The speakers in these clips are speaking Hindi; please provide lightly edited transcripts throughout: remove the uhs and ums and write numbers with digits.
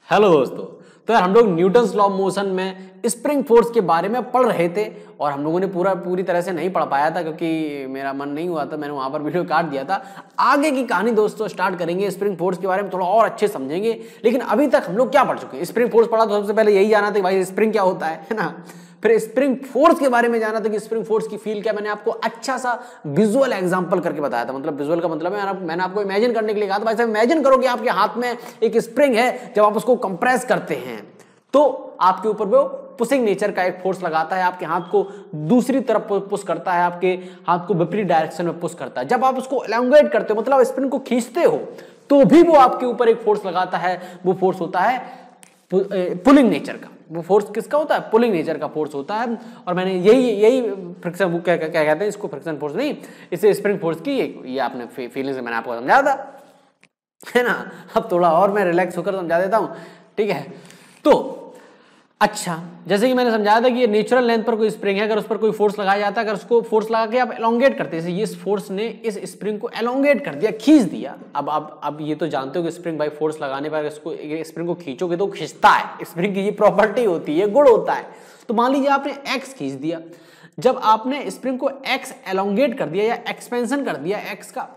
हेलो दोस्तों। तो यार हम लोग न्यूटन्स लॉ ऑफ मोशन में स्प्रिंग फोर्स के बारे में पढ़ रहे थे और हम लोगों ने पूरी तरह से नहीं पढ़ पाया था क्योंकि मेरा मन नहीं हुआ था, मैंने वहां पर वीडियो काट दिया था। आगे की कहानी दोस्तों स्टार्ट करेंगे, स्प्रिंग फोर्स के बारे में थोड़ा और अच्छे समझेंगे। लेकिन अभी तक हम लोग क्या पढ़ चुके हैं? स्प्रिंग फोर्स पढ़ा तो सबसे पहले यही जाना था कि भाई स्प्रिंग क्या होता है ना। फिर स्प्रिंग फोर्स के बारे में जाना था कि स्प्रिंग फोर्स की फील क्या। मैंने आपको अच्छा सा विजुअल एग्जांपल करके बताया था। मतलब विजुअल का मतलब है मैंने आपको इमेजिन करने के लिए कहा था, भाई साहब इमेजिन करो कि आपके हाथ में एक स्प्रिंग है, जब आप उसको कंप्रेस करते हैं तो आपके ऊपर वो पुशिंग नेचर का एक फोर्स लगाता है, आपके हाथ को दूसरी तरफ पुश करता है, आपके हाथ को विपरीत डायरेक्शन में पुश करता है। जब आप उसको एलोंगेट करते हो, मतलब स्प्रिंग को खींचते हो, तो भी वो आपके ऊपर एक फोर्स लगाता है। वो फोर्स होता है पुलिंग नेचर का। वो फोर्स किसका होता है? पुलिंग नेचर का फोर्स होता है। और मैंने यही फ्रिक्शन, वो क्या कहते हैं इसको, फ्रिक्शन फोर्स नहीं, इसे स्प्रिंग फोर्स की ये आपने फीलिंग से मैंने आपको समझाया था, है ना। अब थोड़ा और मैं रिलैक्स होकर समझा देता हूं, ठीक है। तो अच्छा, जैसे कि मैंने समझाया था कि ये नेचुरल लेंथ पर कोई स्प्रिंग है, अगर उस पर कोई फोर्स लगाया जाता है, अगर उसको फोर्स लगा के आप एलोंगेट करते हैं, जैसे इस फोर्स ने इस स्प्रिंग को एलोंगेट कर दिया, खींच दिया। अब ये तो जानते हो कि स्प्रिंग बाई फोर्स लगाने पर इसको स्प्रिंग को खींचोगे तो खींचता है। स्प्रिंग की ये प्रॉपर्टी होती है, गुण होता है। तो मान लीजिए आपने एक्स खींच दिया, जब आपने स्प्रिंग को एक्स एलोंगेट कर दिया या एक्सपेंशन कर दिया एक्स का,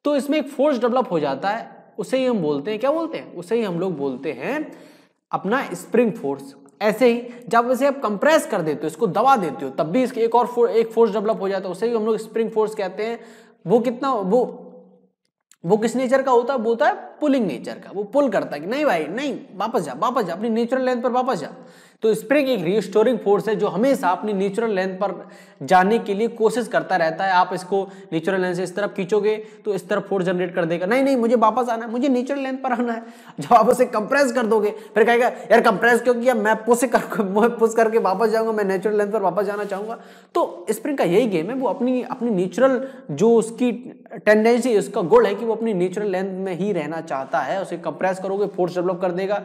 तो इसमें एक फोर्स डेवलप हो जाता है। उसे ही हम बोलते हैं, क्या बोलते हैं? उसे ही हम लोग बोलते हैं अपना स्प्रिंग फोर्स। ऐसे ही जब इसे आप कंप्रेस कर देते हो, इसको दबा देते हो, तब भी इसके एक फोर्स डेवलप हो जाता है, उसे ही हम लोग स्प्रिंग फोर्स कहते हैं। वो कितना, वो किस नेचर का होता है? वो होता है पुलिंग नेचर का। वो पुल करता है कि नहीं भाई नहीं, वापस जा अपनी नेचुरल लेंथ पर वापस जा। तो स्प्रिंग एक रिस्टोरिंग फोर्स है जो हमेशा अपनी नेचुरल लेंथ पर जाने के लिए कोशिश करता रहता है। आप इसको नेचुरल लेंथ से इस तरफ खींचोगे तो इस तरफ फोर्स जनरेट कर देगा, नहीं मुझे वापस आना है, मुझे नेचुरल लेंथ पर आना है। जब आप उसे कंप्रेस कर दोगे, फिर कहेगा यार कंप्रेस क्यों किया, मैं पुश करके वापस जाऊंगा, मैं नेचुरल लेंथ पर वापस जाना चाहूंगा। तो स्प्रिंग का यही गेम है, वो अपनी नेचुरल जो उसकी टेंडेंसी, उसका गुण है कि वो अपनी नेचुरल लेंथ में ही रहना चाहता है। उसे कंप्रेस करोगे, फोर्स डेवलप कर देगा,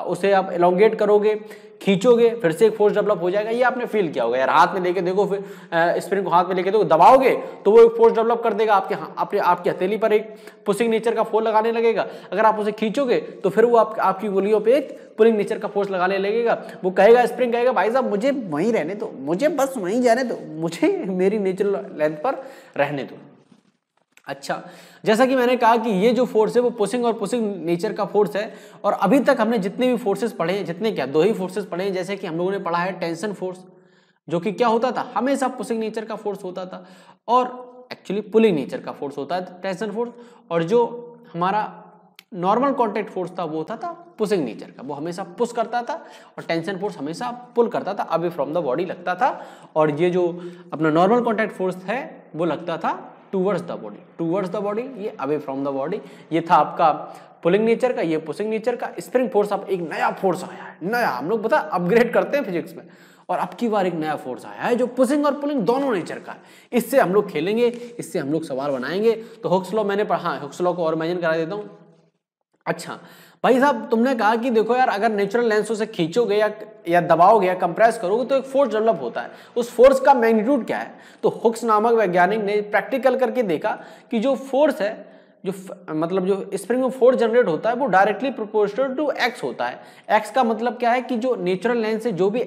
उसे आप एलोंगेट करोगे, खींचोगे, फिर से एक फोर्स डेवलप हो जाएगा। ये आपने फील किया होगा यार, हाथ में लेके देखो, फिर स्प्रिंग को हाथ में लेके देखो, दबाओगे तो वो एक फोर्स डेवलप कर देगा, आपकी हथेली पर एक पुशिंग नेचर का फोर्स लगाने लगेगा। अगर आप उसे खींचोगे तो फिर वो आपकी उंगलियों पे एक पुलिंग नेचर का फोर्स लगाने लगेगा। वो कहेगा, स्प्रिंग कहेगा भाई साहब मुझे वहीं रहने दो, मुझे बस वहीं जाने दो, मुझे मेरी नेचुरल लेंथ पर रहने दो। अच्छा, जैसा कि मैंने कहा कि ये जो फोर्स है वो पुशिंग और पुशिंग नेचर का फोर्स है। और अभी तक हमने जितने भी फोर्सेस पढ़े हैं, जितने क्या, दो ही फोर्सेस पढ़े हैं। जैसे कि हम लोगों ने पढ़ा है टेंशन फोर्स, जो कि क्या होता था? हमेशा पुशिंग नेचर का फोर्स होता था, और एक्चुअली पुलिंग नेचर का फोर्स होता है टेंशन फोर्स। और जो हमारा नॉर्मल कॉन्टैक्ट फोर्स था वो होता था पुशिंग नेचर का, वो हमेशा पुश करता था, और टेंशन फोर्स हमेशा पुल करता था, अवे फ्रॉम द बॉडी लगता था। और ये जो अपना नॉर्मल कॉन्टैक्ट फोर्स है वो लगता था टूवर्ड्स द बॉडी, ये अवे फ्रॉम द बॉडी। ये था आपका पुलिंग नेचर का, ये पुशिंग नेचर का। स्प्रिंग फोर्स अब एक नया फोर्स आया है, नया, हम लोग पता अपग्रेड करते हैं फिजिक्स में, और अब की बार एक नया फोर्स आया है जो पुशिंग और पुलिंग दोनों नेचर का है। इससे हम लोग खेलेंगे, इससे हम लोग सवाल बनाएंगे। तो हुक्स लॉ मैंने पढ़ा, हुक्स लॉ को और इमेजिन करा देता हूं। अच्छा भाई साहब, तुमने कहा कि देखो यार, अगर नेचुरल लेंस से खींचोगे या दबाओगे या कंप्रेस करोगे तो एक फोर्स डेवलप होता है। उस फोर्स का मैग्नीट्यूड क्या है? तो हुक्स नामक वैज्ञानिक ने प्रैक्टिकल करके देखा कि जो फोर्स है, जो मतलब जो स्प्रिंग में फोर्स जनरेट होता है वो डायरेक्टली प्रोपोर्शनल टू एक्स होता है। एक्स का मतलब क्या है कि जो नेचुरल लेंस से जो भी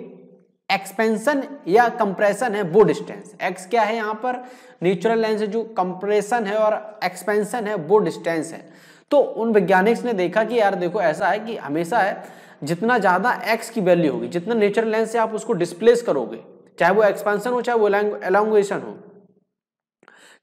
एक्सपेंशन या कंप्रेशन है वो डिस्टेंस। एक्स क्या है यहाँ पर? नेचुरल लेंस से जो कंप्रेशन है और एक्सपेंशन है वो डिस्टेंस है। तो उन वैज्ञानिक्स ने देखा कि यार देखो ऐसा है कि हमेशा है, जितना ज्यादा एक्स की वैल्यू होगी, जितना नेचुरल लेंस से आप उसको डिस्प्लेस करोगे, चाहे वो एक्सपेंशन हो चाहे वो एलोंगेशन हो,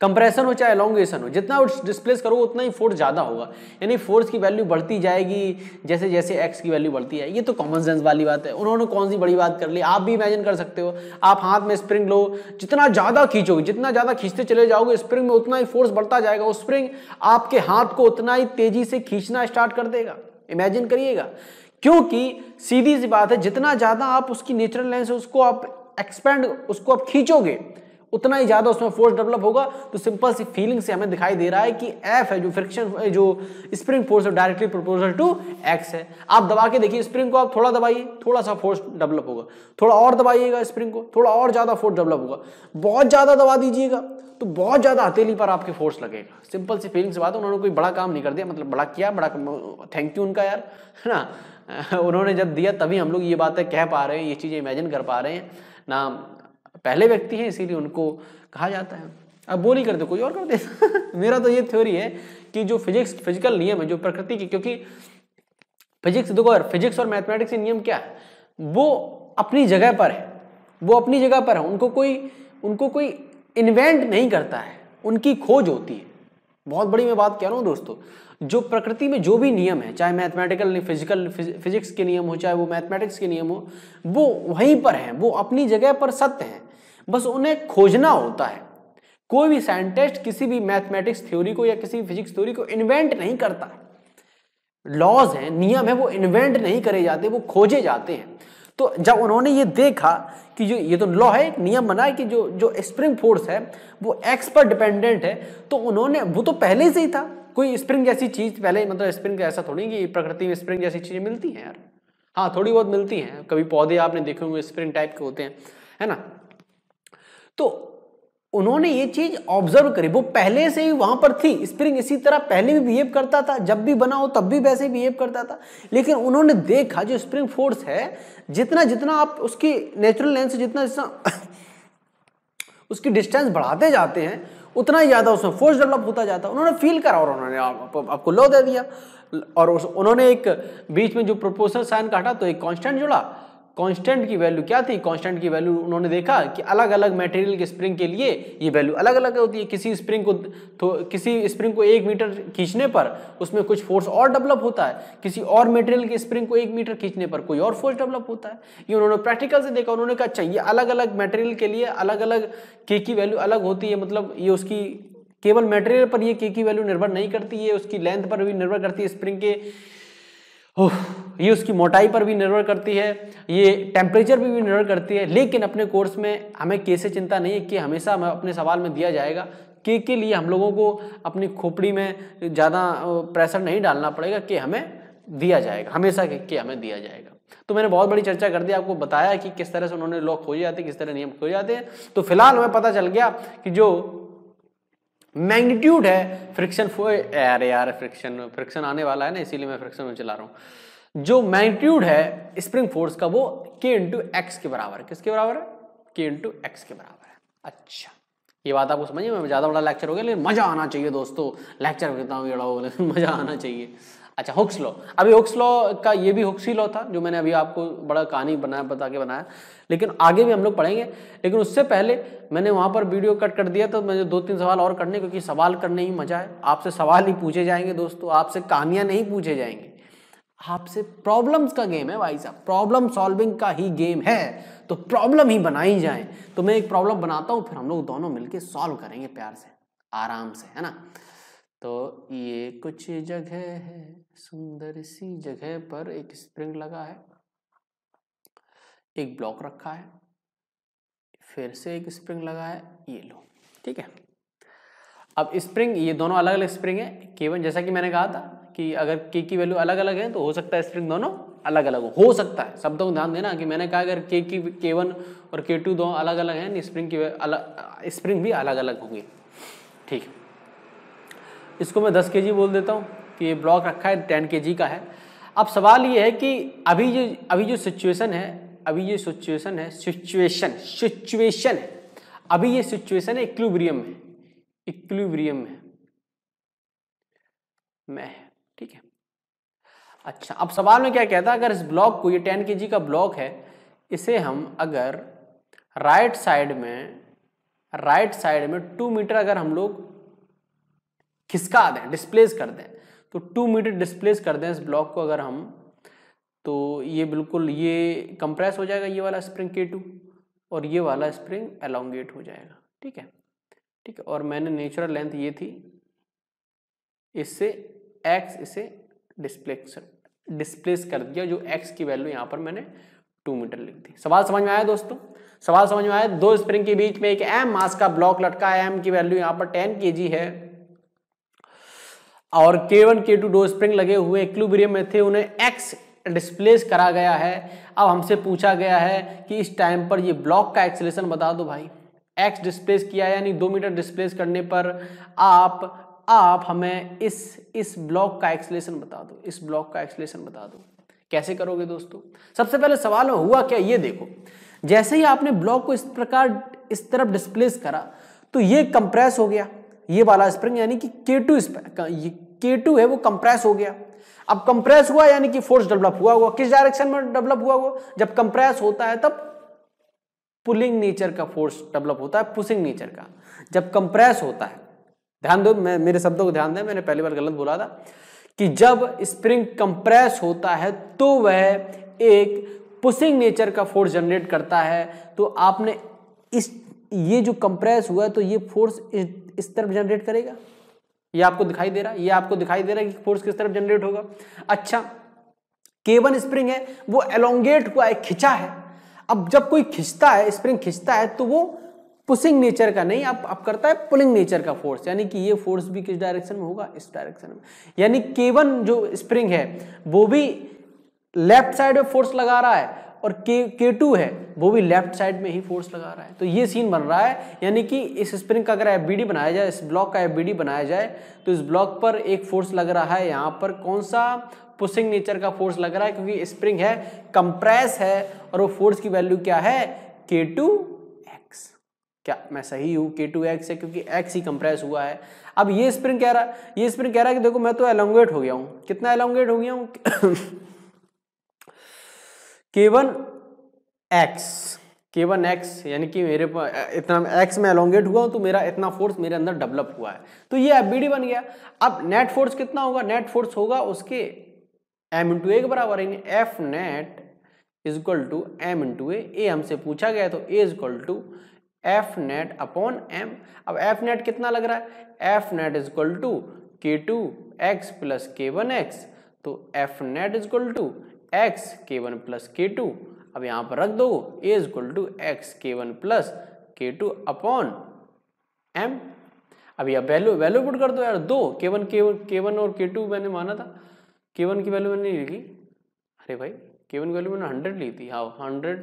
कंप्रेशन हो चाहे एलोंगेशन हो, जितना वो डिस्प्लेस करोगे उतना ही फोर्स ज्यादा होगा। यानी फोर्स की वैल्यू बढ़ती जाएगी जैसे जैसे एक्स की वैल्यू बढ़ती है। ये तो कॉमन सेंस वाली बात है, उन्होंने कौन सी बड़ी बात कर ली, आप भी इमेजिन कर सकते हो। आप हाथ में स्प्रिंग लो, जितना ज्यादा खींचोगे, जितना ज्यादा खींचते चले जाओगे स्प्रिंग में, उतना ही फोर्स बढ़ता जाएगा। वो स्प्रिंग आपके हाथ को उतना ही तेजी से खींचना स्टार्ट कर देगा। इमेजिन करिएगा, क्योंकि सीधी सी बात है, जितना ज्यादा आप उसकी नेचुरल लेंस से उसको आप एक्सपेंड, उसको आप खींचोगे, उतना ही ज्यादा उसमें फोर्स डेवलप होगा। तो सिंपल सी फीलिंग से हमें दिखाई दे रहा है कि F है जो फ्रिक्शन, जो स्प्रिंग फोर्स है, डायरेक्टली प्रोपोर्शनल टू X है। आप दबा के देखिए स्प्रिंग को, आप थोड़ा दबाइए, थोड़ा सा फोर्स डेवलप होगा, थोड़ा और दबाइएगा स्प्रिंग को, थोड़ा और ज्यादा फोर्स डेवलप होगा, बहुत ज्यादा दबा दीजिएगा तो बहुत ज्यादा हथेली पर आपके फोर्स लगेगा। सिंपल सी फीलिंग से बात है। उन्होंने कोई बड़ा काम नहीं कर दिया, मतलब बड़ा किया, बड़ा थैंक यू उनका यार, है ना। उन्होंने जब दिया तभी हम लोग ये बातें कह पा रहे हैं, ये चीजें इमेजिन कर पा रहे हैं ना। पहले व्यक्ति हैं इसीलिए उनको कहा जाता है। अब बोल ही करते कोई और कर दे। मेरा तो ये थ्योरी है कि जो फिजिकल नियम है, जो प्रकृति की, क्योंकि फिजिक्स देखो, फिजिक्स और मैथमेटिक्स के नियम क्या है, वो अपनी जगह पर है, वो अपनी जगह पर है। उनको कोई इन्वेंट नहीं करता है, उनकी खोज होती है। बहुत बड़ी मैं बात कह रहा हूँ दोस्तों, जो प्रकृति में जो भी नियम है, चाहे मैथमेटिकल फिजिकल फिजिक्स के नियम हो, चाहे वो मैथमेटिक्स के नियम हो, वो वहीं पर हैं, वो अपनी जगह पर सत्य हैं, बस उन्हें खोजना होता है। कोई भी साइंटिस्ट किसी भी मैथमेटिक्स थ्योरी को या किसी भी फिजिक्स थ्योरी को इन्वेंट नहीं करता है। लॉज हैं, नियम है, वो इन्वेंट नहीं करे जाते, वो खोजे जाते हैं। तो जब उन्होंने ये देखा कि जो ये तो लॉ है, एक नियम बना है कि जो स्प्रिंग फोर्स है वो एक्स पर डिपेंडेंट है, तो उन्होंने, वो तो पहले से ही था, कोई स्प्रिंग जैसी चीज पहले, मतलब स्प्रिंग ऐसा थोड़ी कि प्रकृति में स्प्रिंग जैसी चीजें मिलती हैं यार। हाँ थोड़ी बहुत मिलती हैं, कभी पौधे आपने देखे होंगे स्प्रिंग टाइप के होते हैं, है ना। तो उन्होंने ये चीज ऑब्जर्व करी, वो पहले से ही वहां पर थी। स्प्रिंग इसी तरह पहले भी बिहेव करता था, जब भी बना हो तब भी वैसे बिहेव करता था। लेकिन उन्होंने देखा जो स्प्रिंग फोर्स है, जितना जितना आप उसकी नेचुरल लेंथ से जितना उसकी डिस्टेंस बढ़ाते जाते हैं, उतना ही ज्यादा उसमें फोर्स डेवलप होता जाता है। उन्होंने फील करा और उन्होंने आपको लॉ दे दिया। और उन्होंने एक बीच में जो प्रोपोर्शनल साइन काटा तो एक कांस्टेंट जुड़ा। कांस्टेंट की वैल्यू क्या थी? कांस्टेंट की वैल्यू उन्होंने देखा कि अलग अलग मटेरियल के स्प्रिंग के लिए ये वैल्यू अलग अलग होती है। किसी स्प्रिंग को 1 मीटर खींचने पर उसमें कुछ फोर्स और डेवलप होता है, किसी और मटेरियल के स्प्रिंग को 1 मीटर खींचने पर कोई और फोर्स डेवलप होता है। ये उन्होंने प्रैक्टिकल से देखा। उन्होंने कहा अच्छा, ये अलग अलग मटेरियल के लिए अलग अलग के की वैल्यू अलग होती है, मतलब ये उसकी केवल मटेरियल पर ये के की वैल्यू निर्भर नहीं करती, ये उसकी लेंथ पर भी निर्भर करती है स्प्रिंग के, ये उसकी मोटाई पर भी निर्भर करती है, ये टेम्परेचर पर भी निर्भर करती है। लेकिन अपने कोर्स में हमें के से चिंता नहीं है कि हमेशा अपने सवाल में दिया जाएगा के लिए हम लोगों को अपनी खोपड़ी में ज़्यादा प्रेशर नहीं डालना पड़ेगा, कि हमें दिया जाएगा, हमेशा के हमें दिया जाएगा। तो मैंने बहुत बड़ी चर्चा कर दी, आपको बताया कि किस तरह से उन्होंने लॉ खोजे जाते हैं, किस तरह नियम खोजे जाते हैं। तो फिलहाल हमें पता चल गया कि जो मैग्नीट्यूड है फ्रिक्शन, यार फ्रिक्शन आने वाला है ना, इसीलिए मैं फ्रिक्शन में चला रहा हूं। जो मैग्नीट्यूड है स्प्रिंग फोर्स का वो K इंटू एक्स के बराबर है। किसके बराबर है? K इंटू एक्स के बराबर है। अच्छा, ये बात आपको समझिए। मैं ज्यादा बड़ा लेक्चर हो गया, लेकिन मजा आना चाहिए दोस्तों। लेक्चर कहता हूँ बड़ा हो, लेकिन मजा आना चाहिए। अच्छा, हुक्स लॉ, अभी हुक्स लॉ का ये भी हुक्स ही लॉ था जो मैंने अभी आपको बड़ा कहानी बता के बनाया, लेकिन आगे भी हम लोग पढ़ेंगे। लेकिन उससे पहले मैंने वहां पर वीडियो कट कर दिया, तो मुझे 2-3 सवाल और करने, क्योंकि सवाल करने ही मजा है। आपसे सवाल ही पूछे जाएंगे दोस्तों, आपसे कहानियां नहीं पूछे जाएंगे, आपसे प्रॉब्लम्स का गेम है भाई साहब, प्रॉब्लम सॉल्विंग का ही गेम है। तो प्रॉब्लम ही बनाई जाए। तो मैं एक प्रॉब्लम बनाता हूं, फिर हम लोग दोनों मिलकर सॉल्व करेंगे प्यार से, आराम से, है ना। तो ये कुछ जगह है, सुंदर सी जगह पर एक स्प्रिंग लगा है, एक ब्लॉक रखा है, फिर से एक स्प्रिंग लगा है, ये लो, ठीक है। अब स्प्रिंग, ये दोनों अलग अलग स्प्रिंग है K1, जैसा कि मैंने कहा था कि अगर K की वैल्यू अलग अलग है तो हो सकता है स्प्रिंग दोनों अलग अलग हो सकता है। शब्दों को ध्यान देना कि मैंने कहा अगर K1 और K2 दोनों अलग अलग हैं, स्प्रिंग भी अलग अलग होंगे, ठीक है। इसको मैं 10 kg बोल देता हूँ कि ये ब्लॉक रखा है 10 kg का है। अब सवाल ये है कि अभी जो सिचुएशन है, अभी ये सिचुएशन है, अभी ये सिचुएशन है इक्विलिब्रियम में है, ठीक है। अच्छा, अब सवाल में क्या कहता है, अगर इस ब्लॉक को, ये 10 kg का ब्लॉक है, इसे हम अगर राइट साइड में 2 मीटर अगर हम लोग खिसका दें, डिस्प्लेस कर दें, तो 2 मीटर डिस्प्लेस कर दें इस ब्लॉक को अगर हम, तो ये बिल्कुल ये कंप्रेस हो जाएगा, ये वाला स्प्रिंग K2, और ये वाला स्प्रिंग एलोंगेट हो जाएगा, ठीक है, ठीक है। और मैंने नेचुरल लेंथ ये थी, इससे x इसे डिस्प्लेस कर दिया, जो x की वैल्यू यहाँ पर मैंने 2 मीटर लिख दी। सवाल समझ में आया दोस्तों? सवाल समझ में आया? दो स्प्रिंग के बीच में एक m मास का ब्लॉक लटका है, m की वैल्यू यहाँ पर 10 kg है और K1 K2 दो स्प्रिंग लगे हुए इक्विलिब्रियम में थे, उन्हें x डिस्प्लेस करा गया है। अब हमसे पूछा गया है कि इस टाइम पर ये ब्लॉक का एक्सेलरेशन बता दो भाई। x डिस्प्लेस किया यानी 2 मीटर डिस्प्लेस करने पर आप हमें इस ब्लॉक का एक्सेलरेशन बता दो, इस ब्लॉक का एक्सेलरेशन बता दो। कैसे करोगे दोस्तों? सबसे पहले सवाल में हुआ क्या, ये देखो, जैसे ही आपने ब्लॉक को इस प्रकार इस तरफ डिस्प्लेस करा तो ये कंप्रेस हो गया, ये वाला स्प्रिंग यानी कि K2 है वो कंप्रेस हो गया। अब कंप्रेस हुआ यानी कि फोर्स डेवलप हुआ होगा। किस डायरेक्शन में डेवलप हुआ होगा? जब कंप्रेस होता है तब पुलिंग नेचर का फोर्स डेवलप होता है, पुशिंग नेचर का। जब कंप्रेस होता है, ध्यान दो, मेरे शब्दों को ध्यान दें, मैंने पहली बार गलत बोला था कि जब स्प्रिंग कंप्रेस होता है तो वह एक पुशिंग नेचर का फोर्स जनरेट करता है। तो आपने ये जो कंप्रेस हुआ है तो ये फोर्स इस तरफ जनरेट करेगा। ये आपको दिखाई दे रहा है, ये आपको दिखाई दे रहा है कि फोर्स किस तरफ जनरेट होगा। अच्छा, K1 स्प्रिंग है वो एलोंगेट हुआ है, खिंचा है। अब जब कोई खिंचता है, स्प्रिंग खिंचता है तो वो पुशिंग नेचर का नहीं, अब करता है पुलिंग नेचर का फोर्स, यानी कि ये फोर्स भी किस डायरेक्शन में होगा? इस डायरेक्शन में। यानी K1 जो स्प्रिंग है वो भी लेफ्ट साइड में फोर्स लगा रहा है और K2 है वो भी लेफ्ट साइड में ही फोर्स लगा रहा है। तो ये सीन बन रहा है, यानी कि इस स्प्रिंग का अगर FBD बनाया जाए, इस ब्लॉक का FBD बनाया जाए तो इस ब्लॉक पर एक फोर्स लग रहा है, यहाँ पर कौन सा? पुशिंग नेचर का फोर्स लग रहा है, क्योंकि स्प्रिंग है, कंप्रेस है और वो फोर्स की वैल्यू क्या है? K2x। क्या मैं सही हूँ? K2x है क्योंकि x ही कंप्रेस हुआ है। अब ये स्प्रिंग कह रहा है कि देखो मैं तो एलोंगेट हो गया हूँ। कितना एलोंगेट हो गया हूँ? K1x यानी कि मेरे इतना x में एलोंगेट हुआ हूं तो मेरा इतना फोर्स मेरे अंदर डेवलप हुआ है, तो ये FBD बन गया। अब नेट फोर्स कितना होगा? नेट फोर्स होगा उसके m × a के बराबर है, F net is equal to m × a हमसे पूछा गया तो a इज इक्वल टू F नेट अपॉन m। अब F नेट कितना लग रहा है? F net is equal to K2x plus K1x, तो F net is equal to x K1 plus K2। अब यहां पर रख दो a is equal to x K1 plus K2 upon m। अब यह वैल्यू पुट कर दो यार, दो K1 और K2 मैंने माना था, K1 की वैल्यू मैंने नहीं लिखी। अरे भाई K1 की वैल्यू मैंने 100 ली थी, हाँ 100,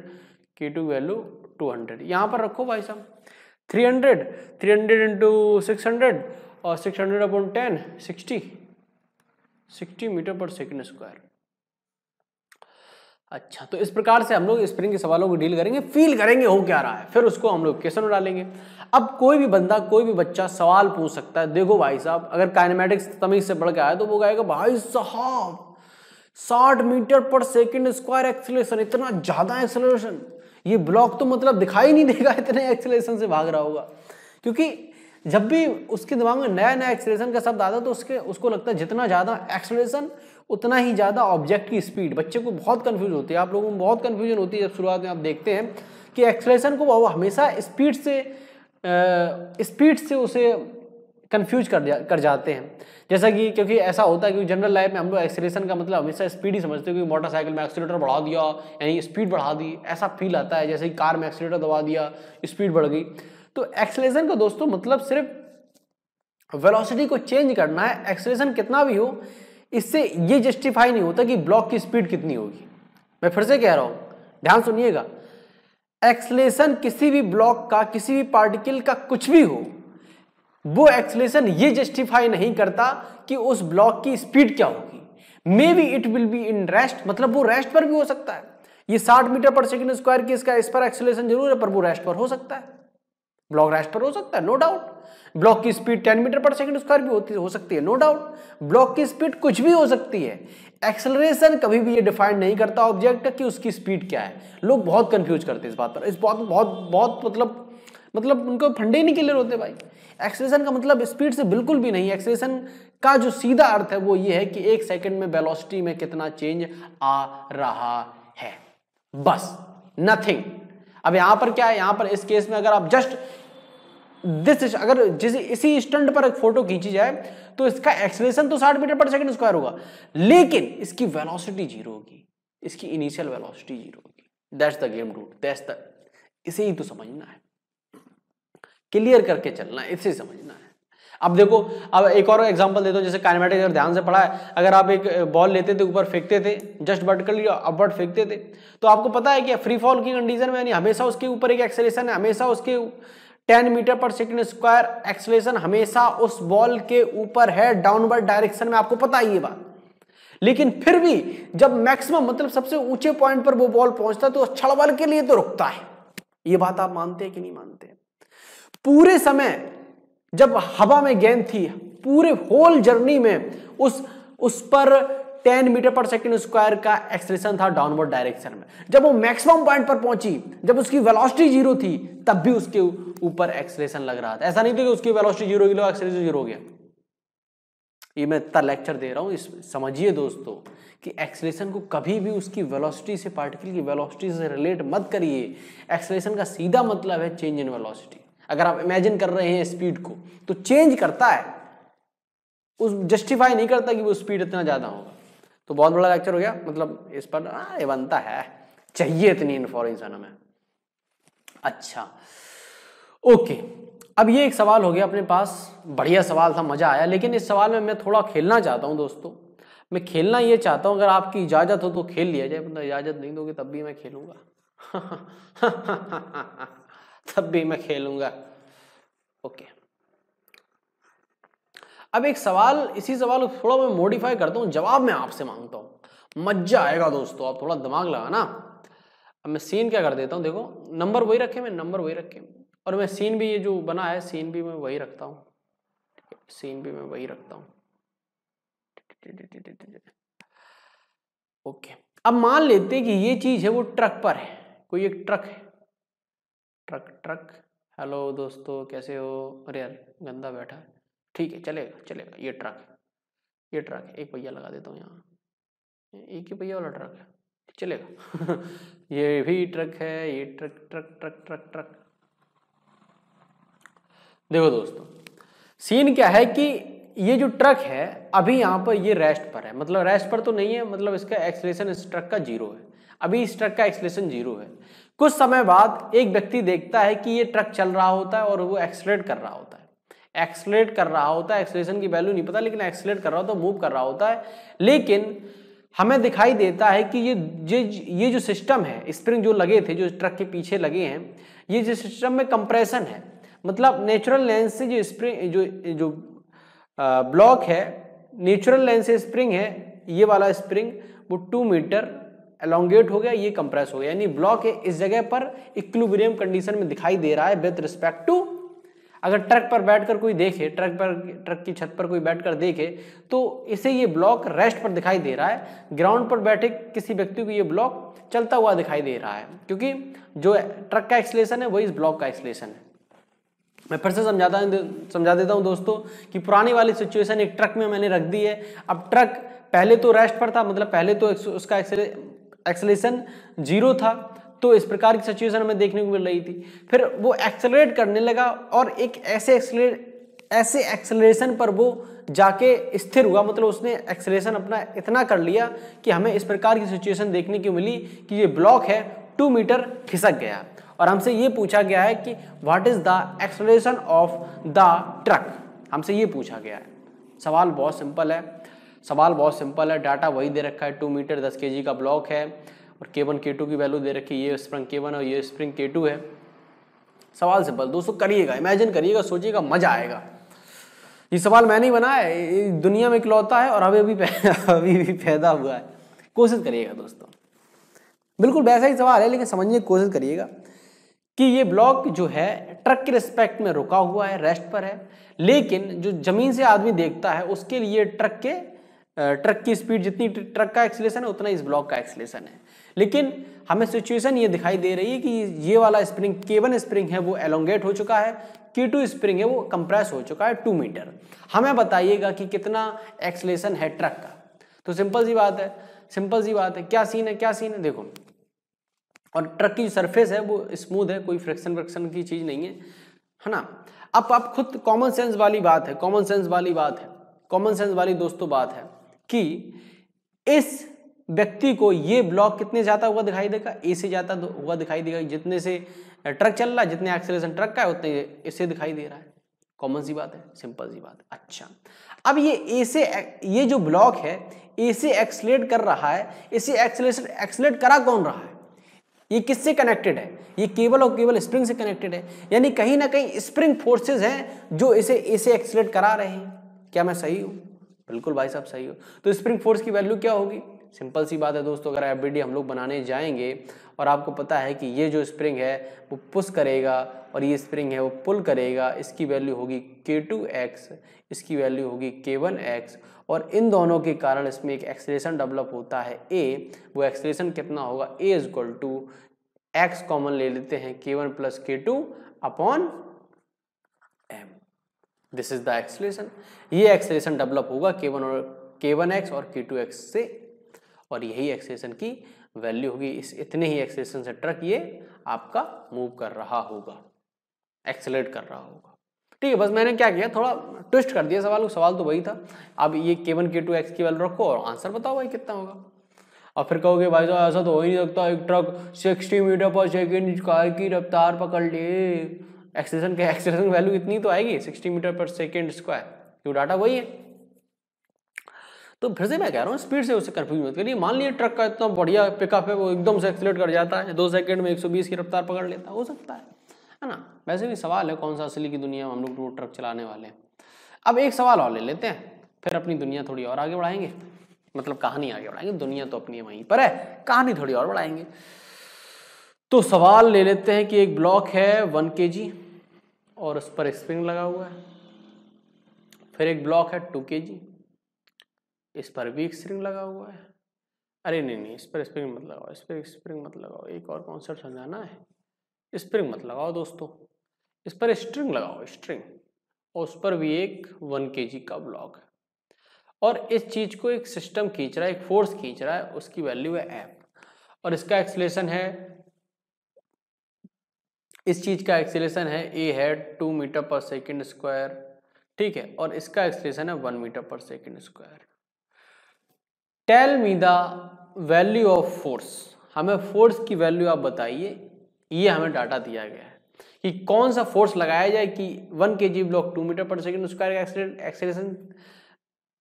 K2 वैल्यू 200। यहाँ पर रखो भाई साहब 300 इंटू 600 और 600 अपॉन 10 60 मीटर पर सेकेंड स्क्वायर। अच्छा, तो इस प्रकार से हम लोग स्प्रिंग के सवालों को डील करेंगे, फील करेंगे हो क्या रहा है, फिर उसको हम लोग क्वेश्चन में डालेंगे। अब कोई भी बंदा, कोई भी बच्चा सवाल पूछ सकता है। देखो भाई साहब, अगर काइनेमेटिक्स तमीज से पढ़ के आया तो वो कहेगा भाई साहब 60 मीटर पर सेकेंड स्क्वायर एक्सेलरेशन, इतना ज्यादा एक्सेलरेशन, ये ब्लॉक तो मतलब दिखाई नहीं देगा इतने एक्सेलरेशन से भाग रहा होगा। क्योंकि जब भी उसके दिमाग में नया नया एक्सेलरेशन का शब्द आता है तो उसको लगता है जितना ज्यादा एक्सेलरेशन उतना ही ज्यादा ऑब्जेक्ट की स्पीड। बच्चे को बहुत कंफ्यूज होती है, आप लोगों में बहुत कंफ्यूजन होती है जब शुरुआत में आप देखते हैं कि एक्सेलरेशन को वो हमेशा स्पीड से उसे कंफ्यूज कर जाते हैं। जैसा कि क्योंकि ऐसा होता है कि जनरल लाइफ में हम लोग एक्सेलरेशन का मतलब हमेशा स्पीड ही समझते हैं कि मोटरसाइकिल में एक्सीलेटर बढ़ा दिया यानी स्पीड बढ़ा दी, ऐसा फील आता है। जैसे कि कार में एक्सीलेटर दबा दिया स्पीड बढ़ गई। तो एक्सेलरेशन का दोस्तों मतलब सिर्फ वेलोसिटी को चेंज करना है। एक्सेलरेशन कितना भी हो, इससे ये जस्टिफाई नहीं होता कि ब्लॉक की स्पीड कितनी होगी। मैं फिर से कह रहा हूं, ध्यान सुनिएगा, एक्सेलरेशन किसी भी ब्लॉक का, किसी भी पार्टिकल का कुछ भी हो, वो एक्सेलरेशन ये जस्टिफाई नहीं करता कि उस ब्लॉक की स्पीड क्या होगी। May be it will be in rest, मतलब वो रेस्ट पर भी हो सकता है। ये 60 मीटर पर सेकेंड स्क्वायर की इस पर एक्सेलरेशन जरूर है, पर वो रेस्ट पर हो सकता है, ब्लॉक रेस्ट पर हो सकता है, नो डाउट। ब्लॉक की स्पीड 10 मीटर पर सेकंड स्क्वायर भी हो सकती है, नो डाउट। ब्लॉक की स्पीड कुछ भी हो सकती है। एक्सेलरेशन कभी भी ये डिफाइन नहीं करता ऑब्जेक्ट कि उसकी स्पीड क्या है। लोग बहुत कंफ्यूज करते हैं इस बात पर, इस बात बहुत मतलब उनको फंडे नहीं क्लियर होते भाई। एक्सेलरेशन का मतलब स्पीड से बिल्कुल भी नहीं। एक्सेलरेशन का जो सीधा अर्थ है वो ये है कि एक सेकंड में वेलोसिटी में कितना चेंज आ रहा है, बस, नथिंग। अब यहां पर क्या है, यहां पर इस केस में अगर आप जस्ट अगर इसी स्टंट पर एक फोटो खींची जाए तो इसका एक्सेलरेशन तो 60 मीटर पर सेकंड स्क्वायर होगा, लेकिन इसकी वेलोसिटी 0 होगी, इसकी इनिशियल वेलोसिटी 0 होगी। That's the game dude, that's the, इसे ही तो समझना है, क्लियर करके चलना है, इसे समझना है। अब देखो, अब एक और एग्जांपल देता हूं, जैसे काइनेमेटिक अगर ध्यान से पढ़ा है, अगर आप एक बॉल लेते थे, ऊपर फेंकते थे, जस्ट वर्टिकली अपवर्ड फेंकते थे, तो आपको पता है कि फ्री फॉल की कंडीशन में यानी हमेशा उसके ऊपर एक एक्सेलरेशन है, हमेशा उसके 10 मीटर पर सेकंड स्क्वायर एक्सेलरेशन हमेशा उस बॉल के ऊपर है, डाउनवर्ड डायरेक्शन में, आपको पता है ये बात। लेकिन फिर भी जब मैक्सिमम मतलब सबसे ऊंचे पॉइंट पर वो बॉल पहुंचता है तो क्षण भर के लिए तो रुकता है। ये बात आप मानते हैं कि नहीं मानते? पूरे समय जब हवा में गेंद थी, पूरे होल जर्नी में उस पर 10 मीटर पर सेकंड स्क्वायर का एक्सेलरेशन था डाउनवर्ड डायरेक्शन में। जब वो मैक्सिमम पॉइंट पर पहुंची, जब उसकी वेलोसिटी 0 थी, तब भी उसके ऊपर एक्सेलरेशन लग रहा था। ऐसा नहीं था कि उसकी वेलोसिटी 0 किलो एक्सेलरेशन 0 हो गया। ये मैं इतना लेक्चर दे रहा हूं, इस समझिए दोस्तों कि एक्सेलरेशन को कभी भी उसकी वेलोसिटी से, पार्टिकल की वेलोसिटी से रिलेट मत करिए। एक्सेलरेशन का सीधा मतलब है चेंज इन वेलोसिटी। अगर आप इमेजिन कर रहे हैं स्पीड को, तो चेंज करता है, उस जस्टिफाई नहीं करता कि वो स्पीड इतना ज्यादा होगा। तो बहुत बड़ा लेक्चर हो गया, मतलब इस पर ये बनता है, चाहिए इतनी इन्फॉर्मेशन हमें। अच्छा ओके, अब ये एक सवाल हो गया अपने पास, बढ़िया सवाल था, मजा आया, लेकिन इस सवाल में मैं थोड़ा खेलना चाहता हूं दोस्तों। मैं खेलना ये चाहता हूं, अगर आपकी इजाजत हो तो खेल लिया जाए, मतलब इजाजत नहीं दोगे तब भी मैं खेलूंगा। तब भी मैं खेलूंगा। ओके, अब एक सवाल, इसी सवाल को थोड़ा मैं मॉडिफाई करता हूं, जवाब मैं आपसे मांगता हूं, मजा आएगा दोस्तों, आप थोड़ा दिमाग लगाना। अब मैं सीन क्या कर देता हूं, देखो नंबर वही रखे, मैं नंबर वही रखे, और मैं सीन भी, ये जो बना है सीन भी मैं वही रखता हूं, सीन भी मैं वही रखता हूं। ओके, अब मान लेते हैं कि ये चीज है वो ट्रक पर है, कोई एक ट्रक है, ट्रक। हेलो दोस्तों कैसे हो? अरे यार गंदा बैठा है, ठीक है चलेगा चलेगा, ये ट्रक है, एक पहिया लगा देता हूँ यहाँ, एक ही पहिया वाला ट्रक है, चलेगा। ये भी ट्रक है, ये ट्रक। देखो दोस्तों, सीन क्या है कि ये जो ट्रक है अभी यहाँ पर ये रेस्ट पर है, मतलब रेस्ट पर तो नहीं है, मतलब इसका एक्सेलरेशन इस ट्रक का 0 है, अभी इस ट्रक का एक्सेलरेशन 0 है। कुछ समय बाद एक व्यक्ति देखता है कि ये ट्रक चल रहा होता है और वो एक्सेलरेट कर रहा होता है, एक्सेलरेशन की वैल्यू नहीं पता, लेकिन एक्सेलरेट कर रहा होता है, मूव कर रहा होता है। लेकिन हमें दिखाई देता है कि ये जो सिस्टम है, स्प्रिंग जो लगे थे, जो ट्रक के पीछे लगे हैं, ये जो सिस्टम में कंप्रेशन है, मतलब नेचुरल लेंस से जो स्प्रिंग जो ब्लॉक है, नेचुरल लेंस से स्प्रिंग है, ये वाला स्प्रिंग वो 2 मीटर एलोंगेट हो गया, ये कंप्रेस हो गया, यानी ब्लॉक है इस जगह पर इक्विलिब्रियम कंडीशन में दिखाई दे रहा है विद रिस्पेक्ट टू, अगर ट्रक पर बैठकर कोई देखे, ट्रक की छत पर कोई बैठकर देखे तो इसे ये ब्लॉक रेस्ट पर दिखाई दे रहा है, ग्राउंड पर बैठे किसी व्यक्ति को ये ब्लॉक चलता हुआ दिखाई दे रहा है, क्योंकि जो ट्रक का एक्सेलरेशन है वही इस ब्लॉक का एक्सेलरेशन है। मैं फिर से समझा देता हूं दोस्तों कि पुरानी वाली सिचुएशन एक ट्रक में मैंने रख दी है। अब ट्रक पहले तो रेस्ट पर था, मतलब पहले तो उसका एक्सेलरेशन 0 था, तो इस प्रकार की सिचुएशन हमें देखने को मिल रही थी। फिर वो एक्सेलरेट करने लगा और एक ऐसे एक्सेलरेशन पर वो जाके स्थिर हुआ, मतलब उसने एक्सेलरेशन अपना इतना कर लिया कि हमें इस प्रकार की सिचुएशन देखने को मिली कि ये ब्लॉक है 2 मीटर खिसक गया, और हमसे ये पूछा गया है कि what is the acceleration of the truck, हमसे ये पूछा गया है। सवाल बहुत सिंपल है, डाटा वही दे रखा है, 2 मीटर 10 kg का ब्लॉक है और K1 K2 की वैल्यू दे रखी है, ये स्प्रिंग K1 और ये स्प्रिंग K2 है। सवाल सिंपल दोस्तों, करिएगा, इमेजिन करिएगा, सोचिएगा, मजा आएगा। ये सवाल मैंने ही बनाया है, दुनिया में इकलौता है और अभी भी पैदा हुआ है। कोशिश करिएगा दोस्तों, बिल्कुल वैसा ही सवाल है, लेकिन समझने की कोशिश करिएगा कि ये ब्लॉक जो है ट्रक के रिस्पेक्ट में रुका हुआ है, रेस्ट पर है, लेकिन जो जमीन से आदमी देखता है उसके लिए ट्रक की स्पीड जितनी ट्रक का एक्सेलरेशन है उतना इस ब्लॉक का एक्सेलरेशन है। लेकिन हमें सिचुएशन ये दिखाई दे रही है कि ये वाला स्प्रिंग K1 स्प्रिंग है वो एलोंगेट हो चुका है, K2 स्प्रिंग है वो कंप्रेस हो चुका है 2 मीटर। हमें बताइएगा कि कितना एक्सेलरेशन है ट्रक का। तो सिंपल सी बात है, क्या सीन है देखो, और ट्रक की सरफेस है वो स्मूथ है, कोई फ्रिक्शन की चीज नहीं है ना। अब आप खुद कॉमन सेंस वाली दोस्तों बात है कि इस व्यक्ति को ये ब्लॉक कितने जाता हुआ दिखाई देगा, ए से जाता हुआ दिखाई देगा, जितने से ट्रक चल रहा है, जितने एक्सेलरेशन ट्रक का है उतने इससे दिखाई दे रहा है। कॉमन सी बात है, सिंपल सी बात है। अच्छा, अब ये ए से, ये जो ब्लॉक है ए से एक्सलेट कर रहा है, इसे एक्सलेट करा कौन रहा है, ये किससे कनेक्टेड है, ये केवल और केवल स्प्रिंग से कनेक्टेड है, यानी कहीं ना कहीं स्प्रिंग फोर्सेस हैं जो इसे एक्सलेट करा रहे हैं। क्या मैं सही हूं? बिल्कुल भाई साहब सही हो। तो स्प्रिंग फोर्स की वैल्यू क्या होगी? सिंपल सी बात है दोस्तों, अगर एफबीडी हम लोग बनाने जाएंगे और आपको पता है कि ये जो स्प्रिंग है वो पुश करेगा और ये स्प्रिंग है वो पुल करेगा, इसकी वैल्यू होगी K2x, इसकी वैल्यू होगी K1x, और इन दोनों के कारण इसमें एक एक्सेलरेशन डेवलप होता है A। वो एक्सेलरेशन कितना होगा? A equal to x common ले लेते हैं K1 plus K2 upon m। This is the acceleration. ये एक्सेलरेशन डेवलप होगा K1x और K2x से, और यही एक्सेलरेशन की वैल्यू होगी। इस इतने ही एक्सेलरेशन से ट्रक ये आपका मूव कर रहा होगा, एक्सेलरेट कर रहा होगा। ठीक है, बस मैंने क्या किया, थोड़ा ट्विस्ट कर दिया सवाल को। सवाल तो वही था। अब ये K1 K2x की वैल्यू रखो और आंसर बताओ भाई कितना होगा। और फिर कहोगे भाई साहब ऐसा तो हो ही नहीं सकता, एक ट्रक 60 मीटर पर सेकेंड की रफ्तार पकड़ ले, एक्सेलरेशन वैल्यू इतनी तो आएगी 60 मीटर पर सेकेंड स्क्वायर, क्यों डाटा वही है। तो फिर से मैं कह रहा हूँ स्पीड से उसे कंफ्यूज मत करिए। मान लिया ट्रक का इतना बढ़िया पिकअप है, वो एकदम से एक्सीलरेट कर जाता है, 2 सेकंड में 120 की रफ्तार पकड़ लेता, हो सकता है ना। वैसे भी सवाल है कौन सा असली की दुनिया में हम लोग रोड ट्रक चलाने वाले हैं। अब एक सवाल और ले लेते हैं, फिर अपनी दुनिया थोड़ी और आगे बढ़ाएंगे, मतलब कहानी आगे बढ़ाएंगे, दुनिया तो अपनी वहीं पर है, कहानी थोड़ी और बढ़ाएंगे। तो सवाल ले लेते हैं कि एक ब्लॉक है 1 kg और उस पर स्प्रिंग लगा हुआ है, फिर एक ब्लॉक है 2 kg, इस पर भी स्प्रिंग लगा हुआ है। अरे नहीं, इस पर स्प्रिंग मत लगाओ, इस पर स्प्रिंग मत लगाओ, एक और कॉन्सेप्ट समझाना है। स्प्रिंग मत लगाओ दोस्तों, इस पर स्ट्रिंग लगाओ, स्ट्रिंग, और उस पर भी एक 1 kg का ब्लॉक है, और इस चीज को एक सिस्टम खींच रहा है, एक फोर्स खींच रहा है, उसकी वैल्यू है F, और इसका एक्सेलरेशन है, इस चीज का एक्सेलरेशन है A है 2 मीटर पर सेकेंड स्क्वायर, ठीक है, और इसका एक्सेलरेशन है 1 मीटर पर second square. Tell me the value of force, हमें फोर्स की वैल्यू आप बताइए। ये हमें डाटा दिया गया है कि कौन सा फोर्स लगाया जाए कि 1 kg ब्लॉक 2 मीटर पर सेकेंड स्क्वायर का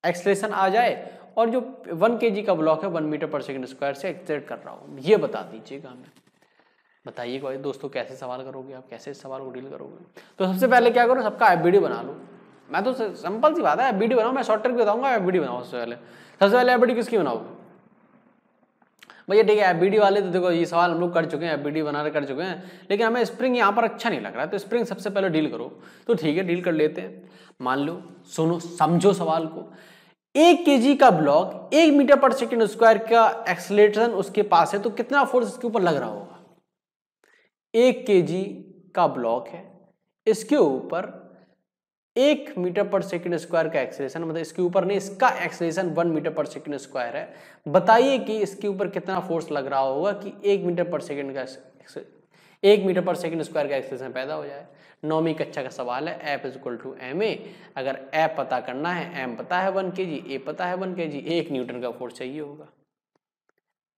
एक्सेलरेशन आ जाए, और जो 1 kg का ब्लॉक है 1 मीटर पर सेकेंड स्क्वायर से एक्सेलरेट कर रहा हूँ। ये बता दीजिएगा हमें। बताइए दोस्तों कैसे सवाल करोगे आप, कैसे इस सवाल को डील करोगे। तो सबसे पहले क्या करो, सबका एफबीडी बना लो। मैं तो सिंपल सी बात है, एफबीडी बनाओ, मैं शॉर्ट ट्रिक बताऊंगा, एफबीडी बनाओ। सबसे पहले एफबीडी किसकी बनाओगे भैया? ठीक है, एफबीडी वाले तो देखो ये सवाल हम लोग कर चुके हैं, एफबीडी बनाने कर चुके हैं, लेकिन हमें स्प्रिंग यहाँ पर अच्छा नहीं लग रहा है, तो स्प्रिंग सबसे पहले डील करो। तो ठीक है, डील कर लेते हैं। मान लो, सुनो, समझो सवाल को। 1 kg का ब्लॉक 1 मीटर पर सेकेंड स्क्वायर का एक्सेलरेशन उसके पास है, तो कितना फोर्स इसके ऊपर लग रहा होगा? 1 kg का ब्लॉक है, इसके ऊपर 1 मीटर पर सेकेंड स्क्वायर का एक्सेलरेशन, मतलब इसके ऊपर नहीं, इसका एक्सेलरेशन 1 मीटर पर सेकेंड स्क्वायर है। बताइए कि इसके ऊपर कितना फोर्स लग रहा होगा कि 1 मीटर पर सेकेंड स्क्वायर का एक्सेलरेशन पैदा हो जाए। 9वीं कक्षा का सवाल है, F = ma। अगर F पता करना है, M पता है 1 kg, A पता है 1 kg, 1 न्यूटन का फोर्स चाहिए होगा,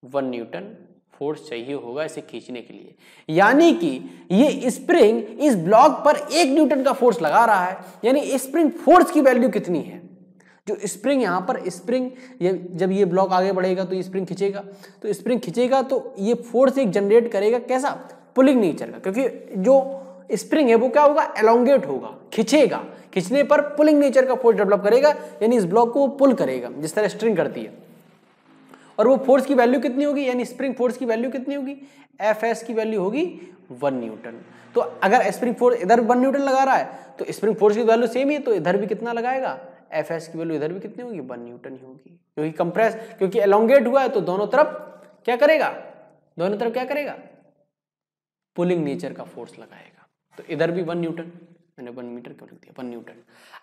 1 न्यूटन फोर्स चाहिए होगा इसे खींचने के लिए। यानी कि ये स्प्रिंग इस ब्लॉक पर 1 न्यूटन का फोर्स लगा रहा है, यानी स्प्रिंग फोर्स की वैल्यू कितनी है? जो स्प्रिंग यहाँ पर जब ये ब्लॉक आगे बढ़ेगा तो ये स्प्रिंग खींचेगा, तो स्प्रिंग खींचेगा तो ये फोर्स एक जनरेट करेगा, कैसा? पुलिंग नेचर का, क्योंकि जो स्प्रिंग है वो क्या होगा? एलोंगेट होगा, खींचेगा, खींचने पर पुलिंग नेचर का फोर्स डेवलप करेगा, यानी इस ब्लॉक को वो पुल करेगा जिस तरह स्ट्रिंग करती है। और वो फोर्स की वैल्यू कितनी होगी, यानी स्प्रिंग फोर्स की वैल्यू कितनी होगी? Fs की वैल्यू होगी 1 न्यूटन। तो अगर स्प्रिंग फोर्स इधर 1 न्यूटन लगा रहा है तो स्प्रिंग फोर्स की वैल्यू सेम ही है, तो इधर भी कितना लगाएगा? Fs की वैल्यू इधर भी कितनी होगी? 1 न्यूटन ही होगी, क्योंकि एलोंगेट हुआ है तो दोनों तरफ क्या करेगा? पुलिंग नेचर का फोर्स लगाएगा। तो इधर भी 1 न्यूटन, मैंने 1 मीटर क्यों लिख दिया, 1 न्यूटन।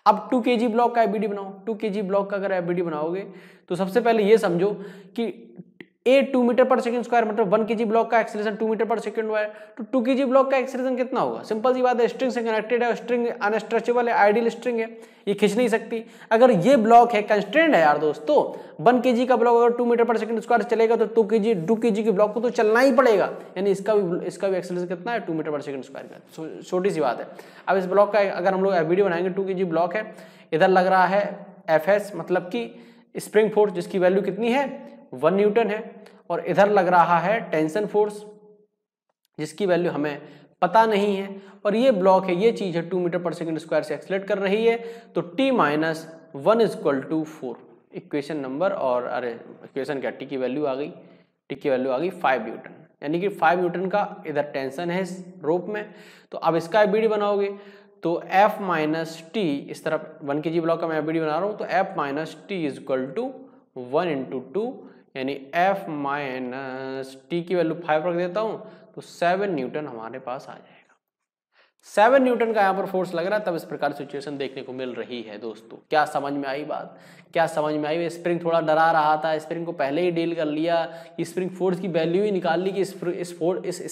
अब 2 kg ब्लॉक का एफबीडी बनाओ। 2 kg ब्लॉक का अगर एफबीडी बनाओगे तो सबसे पहले ये समझो कि ए 2 मीटर पर सेकंड स्क्वायर मतलब 1 kg ब्लॉक का एक्सेलरेशन 2 मीटर पर सेकंड हुआ है, तो 2 kg ब्लॉक का एक्सेलरेशन कितना होगा? सिंपल सी बात है, स्ट्रिंग से कनेक्टेड है, स्ट्रिंग अनस्ट्रेचेबल है, आइडियल स्ट्रिंग है, ये खींच नहीं सकती। अगर ये ब्लॉक है कंस्ट्रेंट है यार दोस्तों, 1 kg का ब्लॉक अगर 2 मीटर पर सेकंड स्क्वायर चलेगा तो 2 kg के ब्लॉक को तो चलना ही पड़ेगा, यानी इसका भी एक्सेलरेशन कितना है? 2 मीटर पर सेकंड स्क्वायर का। छोटी सी बात है। अब इस ब्लॉक का अगर हम लोग वीडियो बनाएंगे, 2 kg ब्लॉक है, इधर लग रहा है Fs मतलब कि स्प्रिंग फोर्स जिसकी वैल्यू कितनी है? 1 न्यूटन है, और इधर लग रहा है टेंशन फोर्स जिसकी वैल्यू हमें पता नहीं है, और ये ब्लॉक है, ये चीज है 2 मीटर पर सेकंड स्क्वायर से एक्सलेट कर रही है, तो t - 1 = 4 इक्वेशन नंबर, और अरे इक्वेशन क्या, टी की वैल्यू आ गई, टी की वैल्यू आ गई 5 न्यूटन, यानी कि 5 न्यूटन का इधर टेंशन है इस रोप में। तो अब इसका एबीडी बनाओगे तो F - t, इस तरफ 1 kg ब्लॉक का मैं एबीडी बना रहा हूँ, तो F - t = 1 × 2, यानी F - t की वैल्यू 5 रख देता हूँ, तो 7 न्यूटन हमारे पास आ जाएगा। 7 न्यूटन का यहाँ पर फोर्स लग रहा है, तब इस प्रकार सिचुएशन देखने को मिल रही है दोस्तों। क्या समझ में आई बात? क्या समझ में आई? स्प्रिंग थोड़ा डरा रहा था, स्प्रिंग को पहले ही डील कर लिया, स्प्रिंग फोर्स की वैल्यू ही निकाल ली कि इस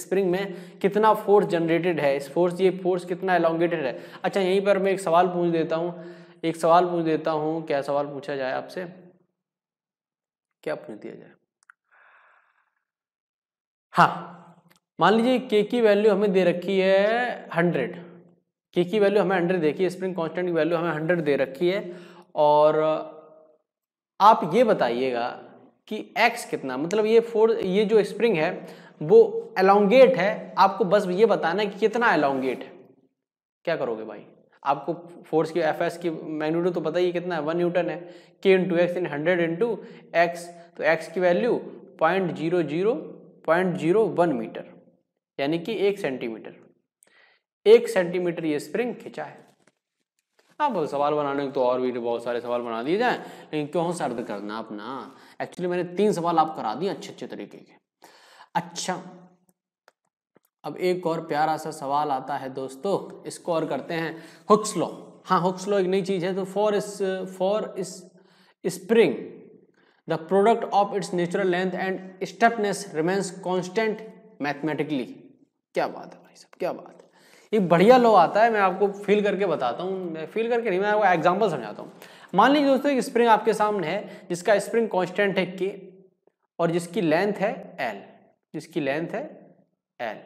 स्प्रिंग में कितना फोर्स जनरेटेड है, ये फोर्स कितना एलोंगेटेड है। अच्छा, यहीं पर मैं एक सवाल पूछ देता हूँ, क्या सवाल पूछा जाए आपसे, क्या पूछ दिया जाए? हाँ, मान लीजिए के की वैल्यू हमें दे रखी है 100, के की वैल्यू हमें 100 देखिए, स्प्रिंग कांस्टेंट की वैल्यू हमें 100 दे रखी है, और आप ये बताइएगा कि x कितना, मतलब ये जो स्प्रिंग है वो एलोंगेट है, आपको बस ये बताना है कि कितना एलोंगेट है। क्या करोगे भाई? आपको फोर्स की Fs की मैग्नीट्यूड तो पता ही कितना है, 1 न्यूटन है, k × x यानी 100 × x, तो x की वैल्यू 0.001 मीटर, यानी कि 1 सेंटीमीटर। 1 सेंटीमीटर ये स्प्रिंग खिंचा है। अब सवाल बनाने को तो और भी बहुत सारे सवाल बना दिए जाएं, लेकिन क्यों सर्द करना अपना। एक्चुअली मैंने 3 सवाल आप करा दिए अच्छे तरीके के। अच्छा, अब एक और प्यारा सा सवाल आता है दोस्तों, इसको और करते हैं। हुक्स लॉ, हाँ हुक्स लॉ एक नई चीज है, तो for spring the product of its natural length and स्टेपनेस remains constant mathematically. क्या बात है भाई साहब, क्या बात है। एक बढ़िया लॉ आता है, मैं आपको फील करके बताता हूँ, मैं फील करके नहीं, मैं आपको एग्जांपल समझाता हूँ। मान लीजिए दोस्तों एक स्प्रिंग आपके सामने है जिसका स्प्रिंग कांस्टेंट है K और जिसकी लेंथ है L,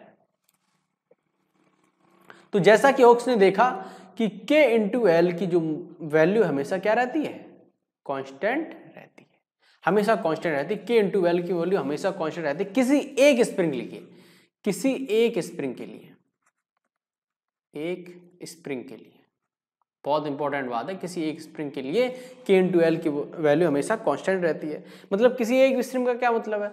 तो जैसा कि हुक्स ने देखा कि K × L की जो वैल्यू हमेशा क्या रहती है? कांस्टेंट रहती है, हमेशा कांस्टेंट रहती है। K × L की वैल्यू हमेशा कांस्टेंट रहती है किसी एक स्प्रिंग के लिए, बहुत इंपॉर्टेंट बात है, किसी एक स्प्रिंग के लिए K × L की वैल्यू हमेशा कांस्टेंट रहती है। मतलब किसी एक स्प्रिंग का क्या मतलब है?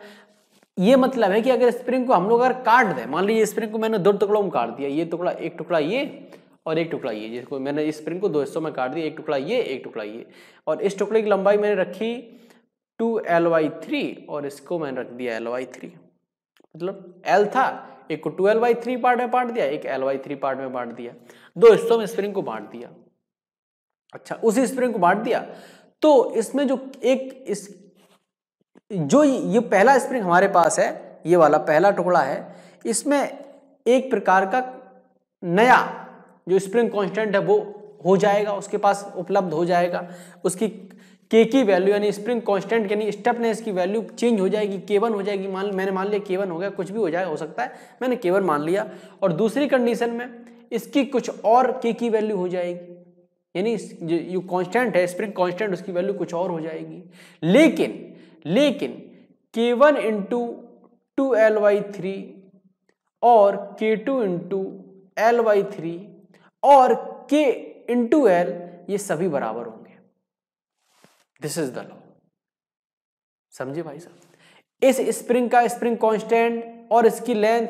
ये मतलब है कि अगर स्प्रिंग को हम लोग अगर काट दें, मान लीजिए स्प्रिंग को मैंने 2 टुकड़ों में काट दिया, ये टुकड़ा, एक टुकड़ा ये और एक टुकड़ा ये, जिसको मैंने इस स्प्रिंग को 2 हिस्सों में काट दिया, एक टुकड़ा ये, एक टुकड़ा ये, और इस टुकड़े की लंबाई मैंने रखी 2Ly3 और इसको मैंने रख दिया Ly3, मतलब L था, एक को 2Ly3 पार्ट में बांट दिया, एक Ly3 पार्ट में बांट दिया, 2 हिस्सों में स्प्रिंग को बांट दिया। अच्छा, उसी स्प्रिंग को बांट दिया, तो इसमें जो ये पहला स्प्रिंग हमारे पास है, ये वाला पहला टुकड़ा है, इसमें एक प्रकार का नया जो स्प्रिंग कांस्टेंट है वो हो जाएगा, उसके पास उपलब्ध हो जाएगा, उसकी K की वैल्यू यानी स्प्रिंग कांस्टेंट यानी स्टेपनेस की वैल्यू चेंज हो जाएगी, K1 हो जाएगी। मैंने मान लिया K1 हो गया, कुछ भी हो सकता है, मैंने K1 मान लिया, और दूसरी कंडीशन में इसकी कुछ और K की वैल्यू हो जाएगी, यानी जो कांस्टेंट है स्प्रिंग कांस्टेंट उसकी वैल्यू कुछ और हो जाएगी। लेकिन K1 × 2Ly3 और K2 × Ly3 और K × L ये सभी बराबर होंगे। दिस इज द लॉ, समझे भाई साहब। इस स्प्रिंग का स्प्रिंग कांस्टेंट और इसकी लेंथ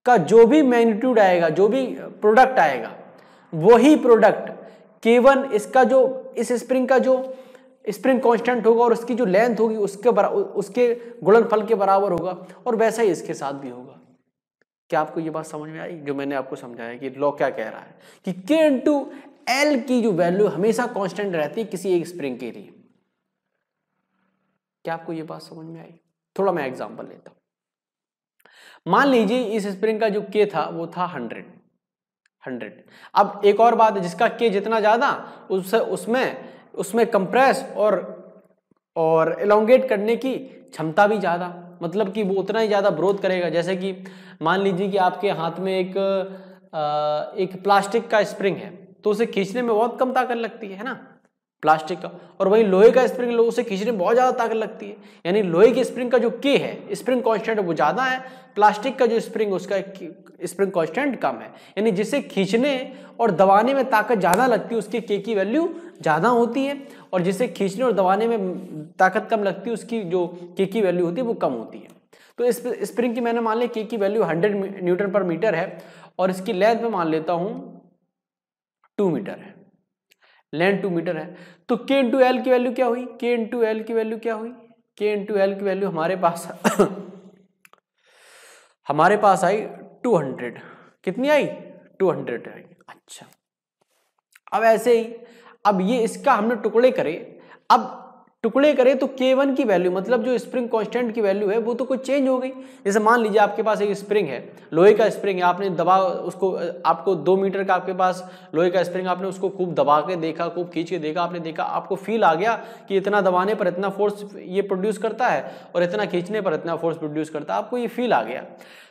का जो भी मैग्नीट्यूड आएगा, जो भी प्रोडक्ट आएगा, वही प्रोडक्ट K1 इसका जो इस स्प्रिंग का जो स्प्रिंग कांस्टेंट होगा और उसकी जो लेंथ होगी उसके गुणनफल के बराबर होगा, और वैसा ही इसके साथ भी होगा। क्या आपको ये बात समझ में आई जो मैंने आपको समझाया कि लॉ क्या कह रहा है कि K × L की जो वैल्यू हमेशा कांस्टेंट रहती है किसी एक स्प्रिंग के लिए। क्या आपको ये बात समझ में आई? थोड़ा मैं एग्जांपल लेता हूं। मान लीजिए इस स्प्रिंग का जो के था वो था 100। अब एक और बात है, जिसका के जितना ज्यादा उसमें कंप्रेस और एलोंगेट करने की क्षमता भी ज्यादा, मतलब कि वो उतना ही ज्यादा ब्रोथ करेगा। जैसे कि मान लीजिए कि आपके हाथ में एक प्लास्टिक का स्प्रिंग है, तो उसे खींचने में बहुत कम ताकत लगती है ना, प्लास्टिक का। और वही लोहे का स्प्रिंग लो, उसे खींचने में बहुत ज्यादा ताकत लगती है। यानी लोहे के स्प्रिंग का जो के है, स्प्रिंग कांस्टेंट वो ज्यादा है, प्लास्टिक का जो स्प्रिंग उसका स्प्रिंग कांस्टेंट कम है। यानी जिसे खींचने और दबाने में ताकत ज्यादा लगती है उसके के की वैल्यू ज्यादा होती है, और जिसे खींचने और दबाने में ताकत कम लगती है उसकी जो के की वैल्यू होती है वो कम होती है। तो इस स्प्रिंग की मैंने मान लिया के की वैल्यू 100 न्यूटन पर मीटर है, और इसकी लेंथ में मान लेता हूं 2 मीटर है, लेंथ 2 मीटर है। तो के इंटू एल की वैल्यू क्या हुई, के इंटू एल की वैल्यू क्या हुई, के इंटू एल की वैल्यू हमारे पास आई 200। कितनी आई, 200 आई। अच्छा, अब ऐसे ही, अब ये इसका हमने टुकड़े करे, अब टुकड़े करे तो K1 की वैल्यू, मतलब जो स्प्रिंग कांस्टेंट की वैल्यू है वो तो कुछ चेंज हो गई। जैसे मान लीजिए आपके पास एक स्प्रिंग है, लोहे का स्प्रिंग है, आपने दबा उसको, आपको 2 मीटर का आपके पास लोहे का स्प्रिंग, आपने उसको खूब दबा के देखा, खूब खींच के देखा, आपने देखा, आपको फील आ गया कि इतना दबाने पर इतना फोर्स ये प्रोड्यूस करता है और इतना खींचने पर इतना फोर्स प्रोड्यूस करता है, आपको ये फील आ गया।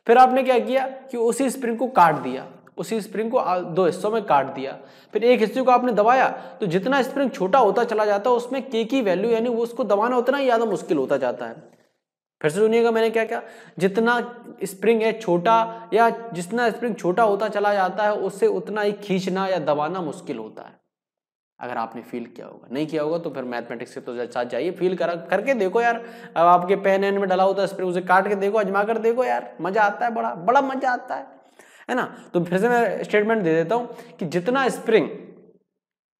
फिर आपने क्या किया कि उसी स्प्रिंग को काट दिया, उसी स्प्रिंग को 2 हिस्सों में काट दिया, फिर एक हिस्से को आपने दबाया, तो जितना स्प्रिंग छोटा होता चला जाता है उसमें के की वैल्यू यानी वो उसको दबाना उतना ही ज्यादा मुश्किल होता जाता है। फिर से सुनिएगा मैंने क्या क्या, जितना स्प्रिंग है छोटा, या जितना स्प्रिंग छोटा होता चला जाता है उससे उतना ही खींचना या दबाना मुश्किल होता है। अगर आपने फील किया होगा, नहीं किया होगा तो फिर मैथमेटिक्स के तो साथ जाइए, फील करके देखो यार। अब आपके पेन एन में डला होता है स्प्रिंग, उसे काट के देखो, आजमा कर देखो यार, मजा आता है, बड़ा बड़ा मजा आता है ना। तो फिर से मैं स्टेटमेंट दे देता हूं कि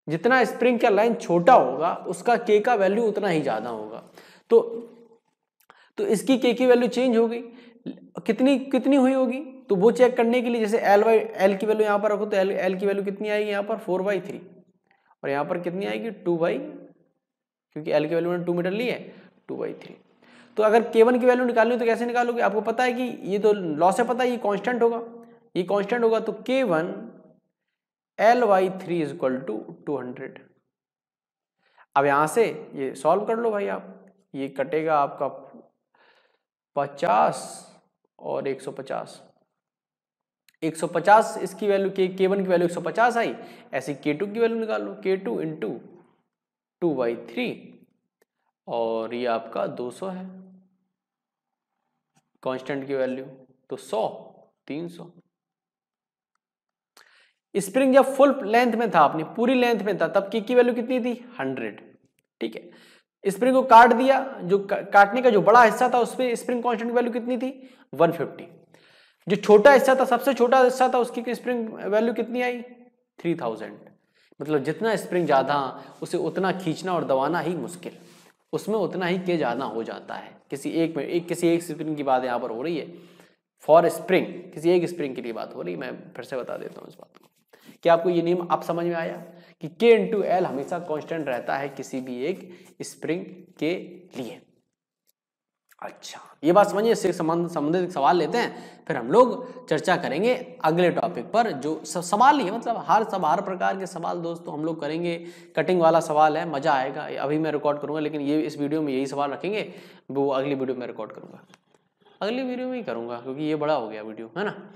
जितना स्प्रिंग का लाइन छोटा होगा उसका के का वैल्यू उतना ही ज्यादा होगा। तो इसकी के की वैल्यू चेंज हो गई, कितनी हुई होगी, तो वो चेक करने के लिए जैसे एल की वैल्यू यहां पर रखो तो एल की वैल्यू कितनी आएगी यहाँ पर 4/3, और यहां पर कितनी आएगी 2 बाई, क्योंकि एल की वैल्यू मैंने 2 मीटर ली है, 2/3। तो अगर K1 की वैल्यू निकालनी हो तो कैसे निकालोगे, आपको पता है कि ये तो लॉ से पता है, ये कांस्टेंट होगा, ये कांस्टेंट होगा, तो K1 L/3 = 200। अब यहां से ये सॉल्व कर लो भाई आप, ये कटेगा आपका 50 और 150, 150 इसकी वैल्यू K1 की वैल्यू 150 आई। ऐसे K2 की वैल्यू निकाल लो, K2 × 2/3, और ये आपका 200 है कांस्टेंट की वैल्यू, तो 100 300। स्प्रिंग जब फुल लेंथ में था, अपनी पूरी लेंथ में था, तब की वैल्यू कितनी थी 100, ठीक है। स्प्रिंग को काट दिया, जो काटने का जो बड़ा हिस्सा था उसमें स्प्रिंग कांस्टेंट की वैल्यू कितनी थी 150। जो छोटा हिस्सा था, सबसे छोटा हिस्सा था, उसकी स्प्रिंग वैल्यू कितनी आई 3000। मतलब जितना स्प्रिंग ज्यादा उसे उतना खींचना और दबाना ही मुश्किल, उसमें उतना ही के ज्यादा हो जाता है। किसी एक स्प्रिंग की बात यहाँ पर हो रही है, फॉर स्प्रिंग, किसी एक स्प्रिंग के लिए बात हो रही है। मैं फिर से बता देता हूँ इस बात को, कि आपको ये नियम आप समझ में आया कि K × L हमेशा कांस्टेंट रहता है किसी भी एक स्प्रिंग के लिए। अच्छा, ये बात समझिए, इससे संबंधित सवाल लेते हैं, फिर हम लोग चर्चा करेंगे अगले टॉपिक पर। जो सवाल ही है, मतलब हर प्रकार के सवाल दोस्तों हम लोग करेंगे। कटिंग वाला सवाल है, मजा आएगा, अभी मैं रिकॉर्ड करूंगा, लेकिन ये इस वीडियो में यही सवाल रखेंगे, वो अगली वीडियो में रिकॉर्ड करूंगा, अगली वीडियो में ही करूंगा, क्योंकि ये बड़ा हो गया वीडियो, है ना।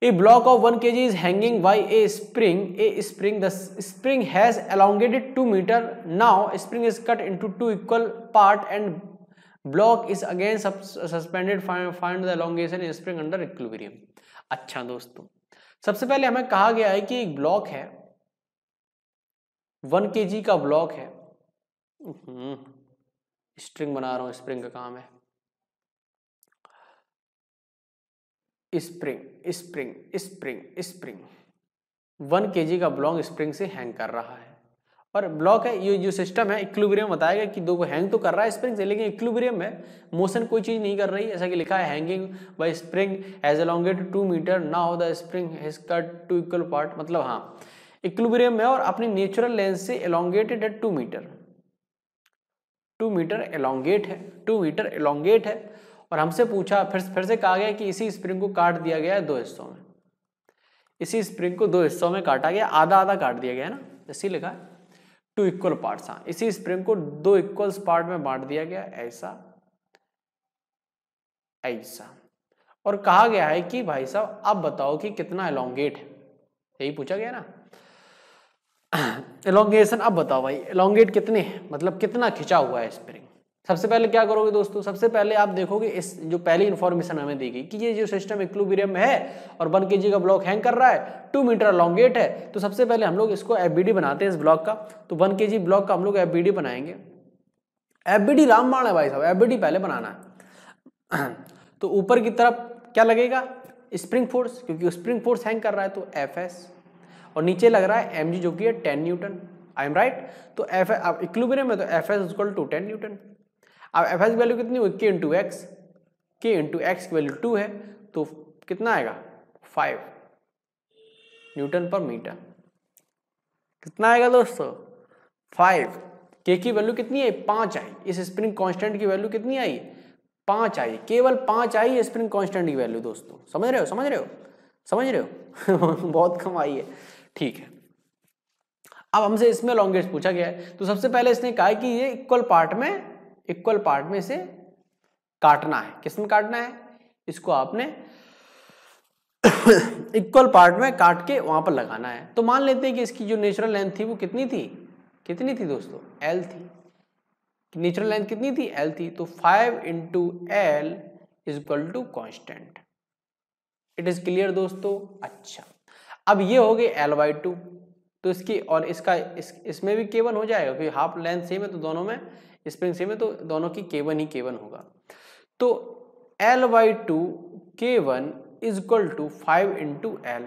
A block of 1 kg is hanging by a spring. The spring has elongated 2 meter. Now spring is cut into 2 equal part and block is again suspended. Find the elongation in spring under equilibrium. अच्छा दोस्तों, सबसे पहले हमें कहा गया है कि एक ब्लॉक है, 1 kg का ब्लॉक है, स्ट्रिंग बना रहा हूं, स्प्रिंग का काम है, स्प्रिंग 1 kg का ब्लॉक स्प्रिंग से हैंग कर रहा है, और ब्लॉक है, ये जो सिस्टम है इक्विलिब्रियम बताएगा कि दो को हैंग तो कर रहा है स्प्रिंग से, लेकिन इक्विलिब्रियम में मोशन कोई चीज नहीं कर रही, ऐसा कि लिखा है hanging by spring is elongated 2 metre, now the spring has cut 2 equal part. मतलब हाँ, इक्विलिब्रियम में और अपनी नेचुरल लेंथ से elongated at 2 metre, 2 metre elongate है, 2 मीटर एलोंगेट है। और हमसे पूछा, फिर से कहा गया कि इसी स्प्रिंग को काट दिया गया है 2 हिस्सों में, इसी स्प्रिंग को 2 हिस्सों में काटा गया, आधा आधा काट दिया गया है ना, इसी लिखा है 2 इक्वल पार्ट्स। हाँ, इसी स्प्रिंग को 2 इक्वल पार्ट में बांट दिया गया, ऐसा ऐसा। और कहा गया है कि भाई साहब अब बताओ कि कितना एलोंगेट है, यही पूछा गया ना। एलोंगेशन अब बताओ भाई, एलोंगेट कितने है, मतलब कितना खिंचा हुआ है स्प्रिंग। सबसे पहले क्या करोगे दोस्तों, सबसे पहले आप देखोगे इस जो पहली इंफॉर्मेशन हमें दी गई कि ये जो सिस्टम इक्विलिब्रियम में है और 1 kg का ब्लॉक हैंग कर रहा है, 2 मीटर एलोंगेट है, तो सबसे पहले हम लोग इसको एफबीडी बनाते हैं इस ब्लॉक का। तो 1 kg ब्लॉक का हम लोग एफबीडी बनाएंगे। एफबीडी रामबाण है भाई साहब, एफबीडी पहले बनाना है। तो ऊपर की तरफ क्या लगेगा, स्प्रिंग फोर्स, क्योंकि स्प्रिंग फोर्स हैंग कर रहा है तो Fs, और नीचे लग रहा है mg जो कि है 10 न्यूटन। I am right. तो F अब इक्विलिब्रियम में तो Fs इक्वल टू 10 न्यूटन। अब Fs की वैल्यू कितनी हुई, k into x, k into x की वैल्यू 2 है, तो कितना आएगा 5 न्यूटन पर मीटर। कितना आएगा दोस्तों 5। k की वैल्यू कितनी है 5 आई, इस स्प्रिंग कांस्टेंट की वैल्यू कितनी आई 5 आई, केवल 5 आई स्प्रिंग कांस्टेंट की वैल्यू। दोस्तों समझ रहे हो, समझ रहे हो, समझ रहे हो। बहुत कम आई है, ठीक है। अब हमसे इसमें लॉन्गेस्ट पूछा गया है, तो सबसे पहले इसने कहा कि ये इक्वल पार्ट में इसे काटना है। किस में काटना है, इसको आपने इक्वल पार्ट में काट के वहां पर लगाना है। तो मान लेते हैं कि इसकी जो नेचुरल लेंथ थी वो कितनी थी दोस्तों, L थी। नेचुरल लेंथ कितनी थी, L थी। तो 5 into L is equal to constant. It is clear दोस्तों। अच्छा, अब ये हो गई L/2, तो इसकी और इसका इसमें भी K1 हो जाएगा, क्योंकि हाफ लेंथ सेम है तो दोनों में स्प्रिंग सेम है, तो दोनों की K1 ही K1 होगा। तो L/2 K1 is equal to 5 into L।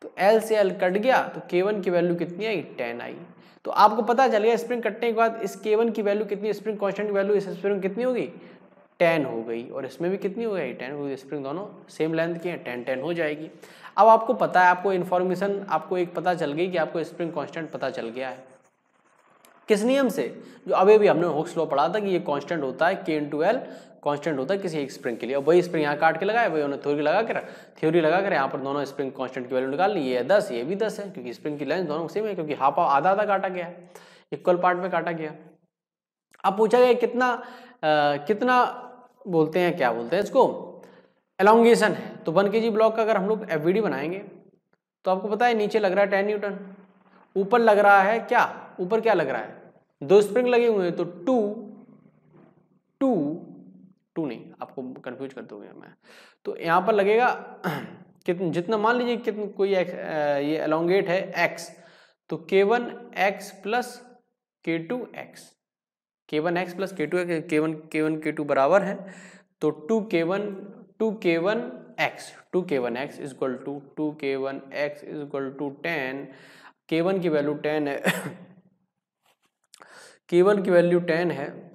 तो L से L कट गया, तो K1 की वैल्यू कितनी आई 10 आई। तो आपको पता चल गया स्प्रिंग कटने के बाद इस K1 की वैल्यू कितनी, स्प्रिंग कांस्टेंट की वैल्यू इस स्प्रिंग कितनी होगी 10 हो गई, और इसमें भी कितनी हो गई 10 हो गई। स्प्रिंग दोनों सेम लेंथ की है, 10 हो जाएगी। अब आपको पता है, आपको इन्फॉर्मेशन आपको एक पता चल गई कि आपको स्प्रिंग कांस्टेंट पता चल गया है। किस नियम से, जो अभी भी हमने हुक्स लॉ पढ़ा था कि ये कांस्टेंट होता है, K इंटू L कांस्टेंट होता है किसी एक स्प्रिंग के लिए। और वही स्प्रिंग यहाँ काट के लगाया, वही उन्होंने थ्योरी लगा कर यहाँ पर दोनों स्प्रिंग कांस्टेंट की वैल्यू निकाल ली। ये 10, ये भी 10 है, क्योंकि स्प्रिंग की लेंथ दोनों सेम है, क्योंकि हाफ आधा आधा काटा गया, इक्वल पार्ट में काटा गया। अब पूछा गया कितना बोलते हैं, क्या बोलते हैं इसको, एलोंगेशन है। तो 1 kg ब्लॉक का अगर हम लोग एफबीडी बनाएंगे तो आपको पता है नीचे लग रहा है 10 न्यूटन, ऊपर लग रहा है क्या, ऊपर क्या लग रहा है, 2 स्प्रिंग लगे हुए हैं, तो 2 नहीं, आपको कंफ्यूज कर दोगे मैं। तो यहाँ पर लगेगा कितना, जितना मान लीजिए कितना कोई ये एलोंगेट है x, तो K1x plus K2x, K1x plus K2x, K1 K2 बराबर है, तो 2K1x is equal to 2K1x is equal to 10। K1 की वैल्यू 10 है, K1 की वैल्यू 10 है,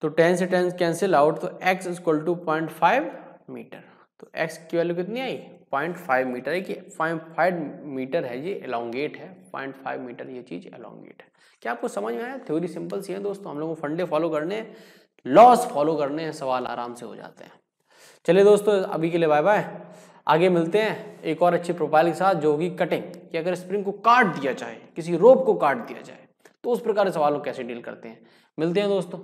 तो 10 से 10 कैंसिल आउट, तो x is equal to 0.5 metre. तो x की वैल्यू कितनी आई 0.5 मीटर है, कि 0.5 मीटर है, ये एलोंगेट है, 0.5 मीटर ये चीज एलोंगेट है। क्या आपको समझ में आया? थ्योरी सिंपल सी है दोस्तों, हम लोगों को फंडे फॉलो करने हैं, लॉस फॉलो करने हैं, सवाल आराम से हो जाते हैं। चलिए दोस्तों, अभी के लिए बाय बाय, आगे मिलते हैं एक और अच्छी प्रोफाइल के साथ, जो होगी कटिंग, कि अगर स्प्रिंग को काट दिया जाए, किसी रोप को काट दिया जाए, तो उस प्रकार के सवालों कैसे डील करते हैं। मिलते हैं दोस्तों।